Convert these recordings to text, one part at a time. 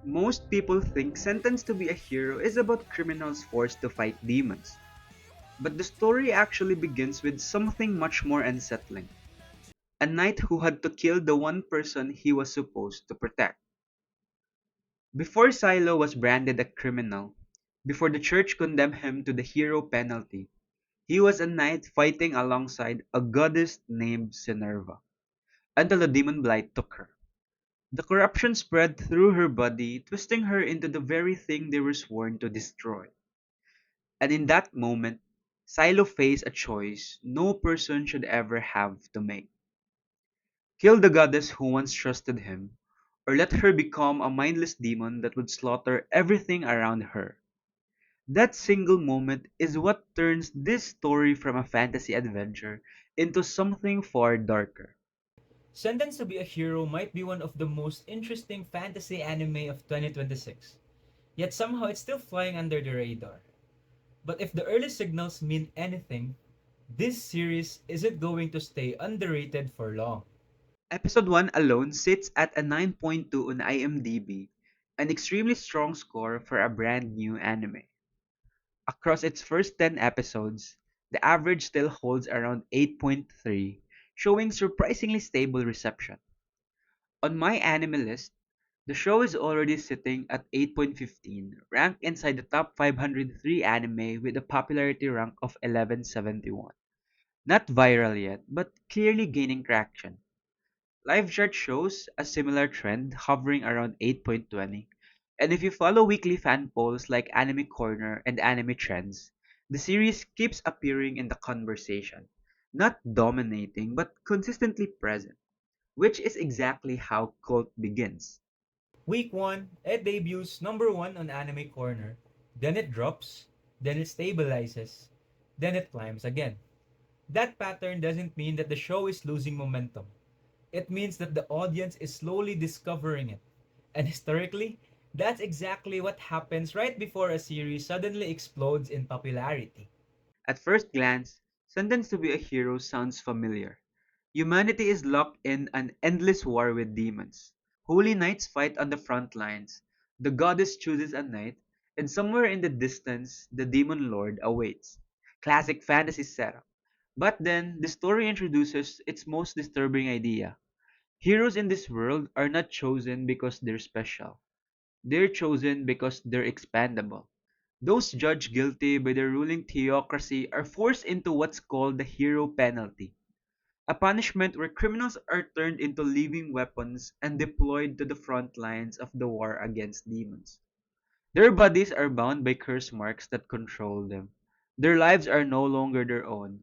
Most people think Sentenced to be a Hero is about criminals forced to fight demons. But the story actually begins with something much more unsettling. A knight who had to kill the one person he was supposed to protect. Before Silo was branded a criminal, before the church condemned him to the hero penalty, he was a knight fighting alongside a goddess named Sinerva, until the demon blight took her. The corruption spread through her body, twisting her into the very thing they were sworn to destroy. And in that moment, Silo faced a choice no person should ever have to make. Kill the goddess who once trusted him, or let her become a mindless demon that would slaughter everything around her. That single moment is what turns this story from a fantasy adventure into something far darker. Sentenced to be a Hero might be one of the most interesting fantasy anime of 2026, yet somehow it's still flying under the radar. But if the early signals mean anything, this series isn't going to stay underrated for long. Episode 1 alone sits at a 9.2 on IMDb, an extremely strong score for a brand new anime. Across its first 10 episodes, the average still holds around 8.3, showing surprisingly stable reception. On my anime list, the show is already sitting at 8.15, ranked inside the top 503 anime with a popularity rank of 1171. Not viral yet, but clearly gaining traction. Live chart shows a similar trend, hovering around 8.20. And if you follow weekly fan polls like Anime Corner and Anime Trends, the series keeps appearing in the conversation. Not dominating, but consistently present, which is exactly how cult begins. Week 1, it debuts number 1 on Anime Corner, then it drops, then it stabilizes, then it climbs again. That pattern doesn't mean that the show is losing momentum. It means that the audience is slowly discovering it. And historically, that's exactly what happens right before a series suddenly explodes in popularity. At first glance, Sentenced to be a Hero sounds familiar. Humanity is locked in an endless war with demons. Holy knights fight on the front lines. The goddess chooses a knight, and somewhere in the distance, the demon lord awaits. Classic fantasy setup. But then, the story introduces its most disturbing idea. Heroes in this world are not chosen because they're special. They're chosen because they're expendable. Those judged guilty by the ruling theocracy are forced into what's called the hero penalty, a punishment where criminals are turned into living weapons and deployed to the front lines of the war against demons. Their bodies are bound by curse marks that control them. Their lives are no longer their own,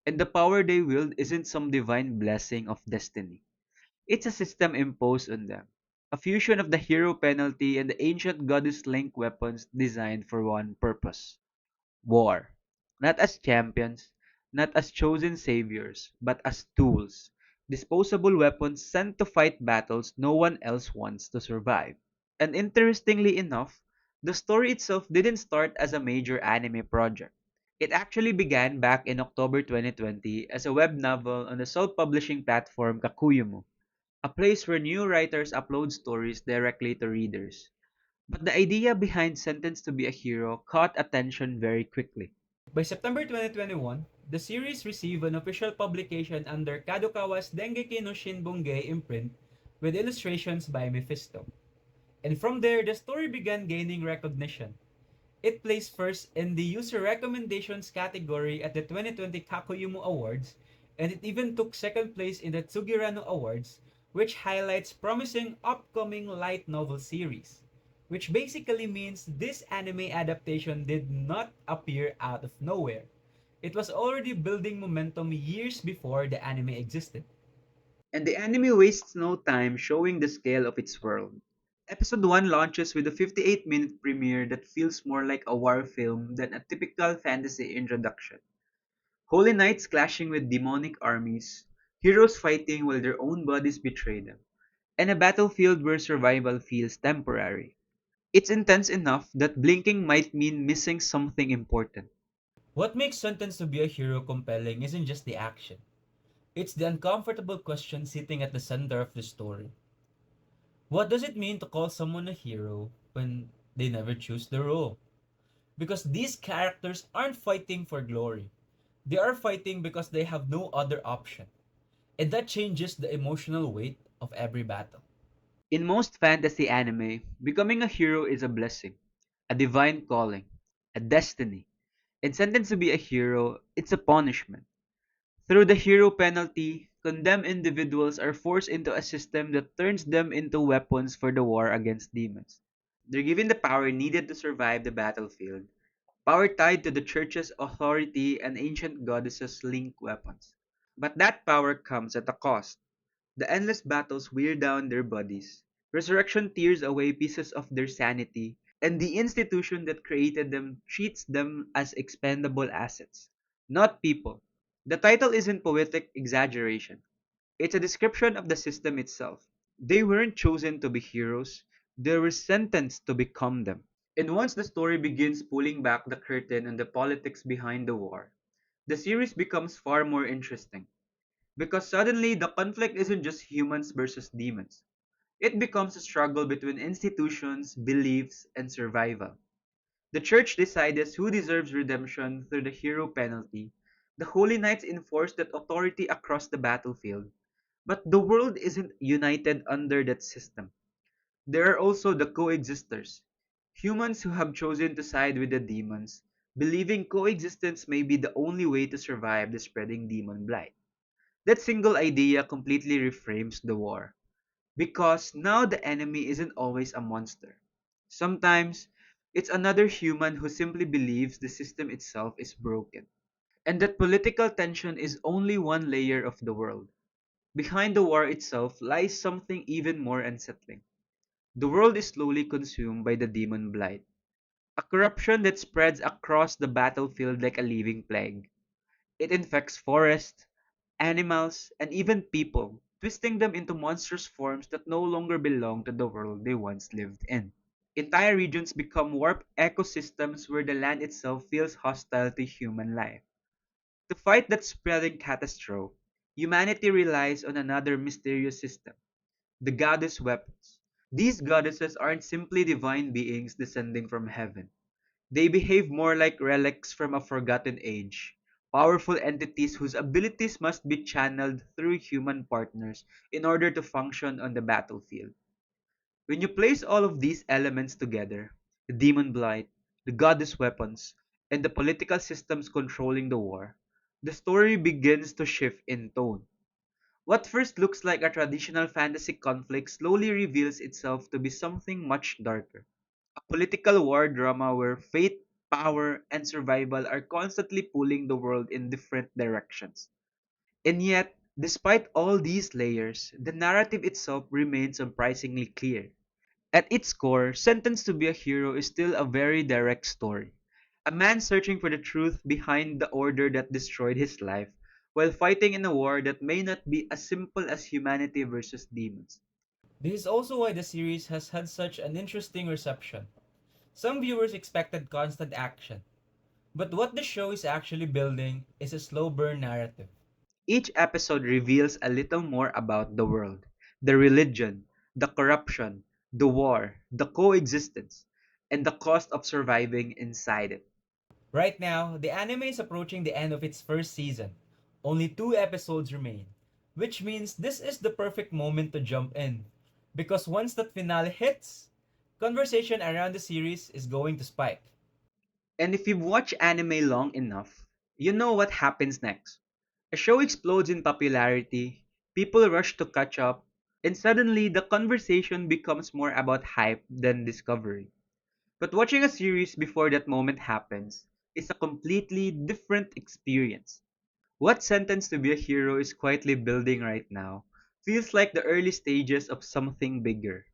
and the power they wield isn't some divine blessing of destiny. It's a system imposed on them, a fusion of the hero penalty and the ancient goddess link weapons designed for one purpose: war. Not as champions, not as chosen saviors, but as tools, disposable weapons sent to fight battles no one else wants to survive. And interestingly enough, the story itself didn't start as a major anime project. It actually began back in October 2020 as a web novel on the self-publishing platform Kakuyumu, a place where new writers upload stories directly to readers. But the idea behind Sentenced to be a Hero caught attention very quickly. By September 2021, the series received an official publication under Kadokawa's Dengeki no Shinbunge imprint with illustrations by Mephisto. And from there, the story began gaining recognition. It placed first in the user recommendations category at the 2020 Kakuyumu Awards, and it even took second place in the Tsugirano Awards, which highlights promising upcoming light novel series. Which basically means this anime adaptation did not appear out of nowhere. It was already building momentum years before the anime existed. And the anime wastes no time showing the scale of its world. Episode 1 launches with a 58-minute premiere that feels more like a war film than a typical fantasy introduction. Holy knights clashing with demonic armies, heroes fighting while their own bodies betray them, and a battlefield where survival feels temporary. It's intense enough that blinking might mean missing something important. What makes Sentence to be a Hero compelling isn't just the action. It's the uncomfortable question sitting at the center of the story. What does it mean to call someone a hero when they never choose the role? Because these characters aren't fighting for glory. They are fighting because they have no other option. And that changes the emotional weight of every battle. In most fantasy anime, becoming a hero is a blessing, a divine calling, a destiny. In Sentence to be a Hero, it's a punishment. Through the hero penalty, condemned individuals are forced into a system that turns them into weapons for the war against demons. They're given the power needed to survive the battlefield, power tied to the church's authority and ancient goddesses' link weapons. But that power comes at a cost. The endless battles wear down their bodies. Resurrection tears away pieces of their sanity, and the institution that created them treats them as expendable assets, not people. The title isn't poetic exaggeration. It's a description of the system itself. They weren't chosen to be heroes, they were sentenced to become them. And once the story begins pulling back the curtain on the politics behind the war, the series becomes far more interesting. Because suddenly the conflict isn't just humans versus demons. It becomes a struggle between institutions, beliefs, and survival. The church decides who deserves redemption through the hero penalty. The Holy Knights enforce that authority across the battlefield. But the world isn't united under that system. There are also the coexisters, humans who have chosen to side with the demons, believing coexistence may be the only way to survive the spreading demon blight. That single idea completely reframes the war. Because now the enemy isn't always a monster. Sometimes, it's another human who simply believes the system itself is broken. And that political tension is only one layer of the world. Behind the war itself lies something even more unsettling. The world is slowly consumed by the demon blight, a corruption that spreads across the battlefield like a living plague. It infects forests, animals, and even people, twisting them into monstrous forms that no longer belong to the world they once lived in. Entire regions become warped ecosystems where the land itself feels hostile to human life. To fight that spreading catastrophe, humanity relies on another mysterious system, the goddess weapons. These goddesses aren't simply divine beings descending from heaven. They behave more like relics from a forgotten age, powerful entities whose abilities must be channeled through human partners in order to function on the battlefield. When you place all of these elements together, the demon blight, the goddess weapons, and the political systems controlling the war, the story begins to shift in tone. What first looks like a traditional fantasy conflict slowly reveals itself to be something much darker. A political war drama where fate, power, and survival are constantly pulling the world in different directions. And yet, despite all these layers, the narrative itself remains surprisingly clear. At its core, Sentenced to be a Hero is still a very direct story. A man searching for the truth behind the order that destroyed his life, while fighting in a war that may not be as simple as humanity versus demons. This is also why the series has had such an interesting reception. Some viewers expected constant action, but what the show is actually building is a slow burn narrative. Each episode reveals a little more about the world, the religion, the corruption, the war, the coexistence, and the cost of surviving inside it. Right now, the anime is approaching the end of its first season. Only 2 episodes remain, which means this is the perfect moment to jump in. Because once that finale hits, conversation around the series is going to spike. And if you've watched anime long enough, you know what happens next. A show explodes in popularity, people rush to catch up, and suddenly the conversation becomes more about hype than discovery. But watching a series before that moment happens is a completely different experience. What Sentence to be a Hero is quietly building right now feels like the early stages of something bigger.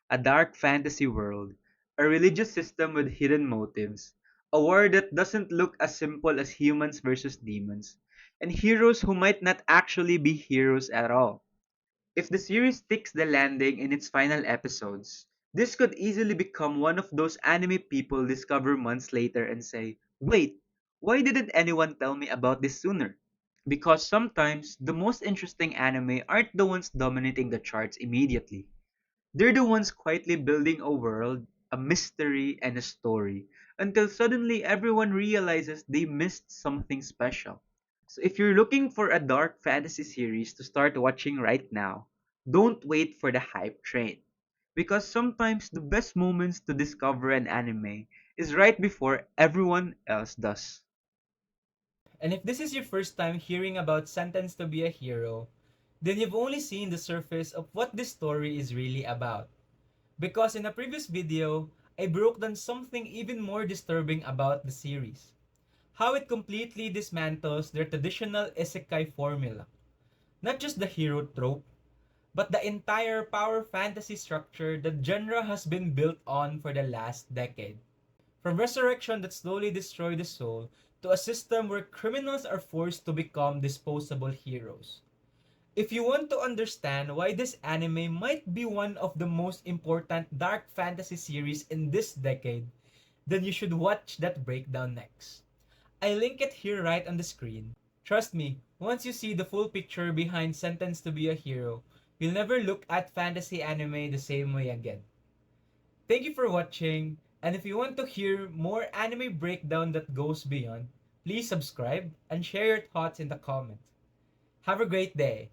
A dark fantasy world, a religious system with hidden motives, a war that doesn't look as simple as humans versus demons, and heroes who might not actually be heroes at all. If the series sticks the landing in its final episodes, this could easily become one of those anime people discover months later and say, wait, why didn't anyone tell me about this sooner? Because sometimes the most interesting anime aren't the ones dominating the charts immediately. They're the ones quietly building a world, a mystery, and a story until suddenly everyone realizes they missed something special. So if you're looking for a dark fantasy series to start watching right now, don't wait for the hype train. Because sometimes the best moments to discover an anime is right before everyone else does. And if this is your first time hearing about Sentenced to be a Hero, then you've only seen the surface of what this story is really about. Because in a previous video, I broke down something even more disturbing about the series. How it completely dismantles their traditional isekai formula. Not just the hero trope, but the entire power fantasy structure that genre has been built on for the last decade. From resurrection that slowly destroy the soul, to a system where criminals are forced to become disposable heroes. If you want to understand why this anime might be one of the most important dark fantasy series in this decade, then you should watch that breakdown next. I link it here right on the screen. Trust me, once you see the full picture behind Sentenced to be a Hero, you'll never look at fantasy anime the same way again. Thank you for watching, and if you want to hear more anime breakdown that goes beyond, please subscribe and share your thoughts in the comments. Have a great day.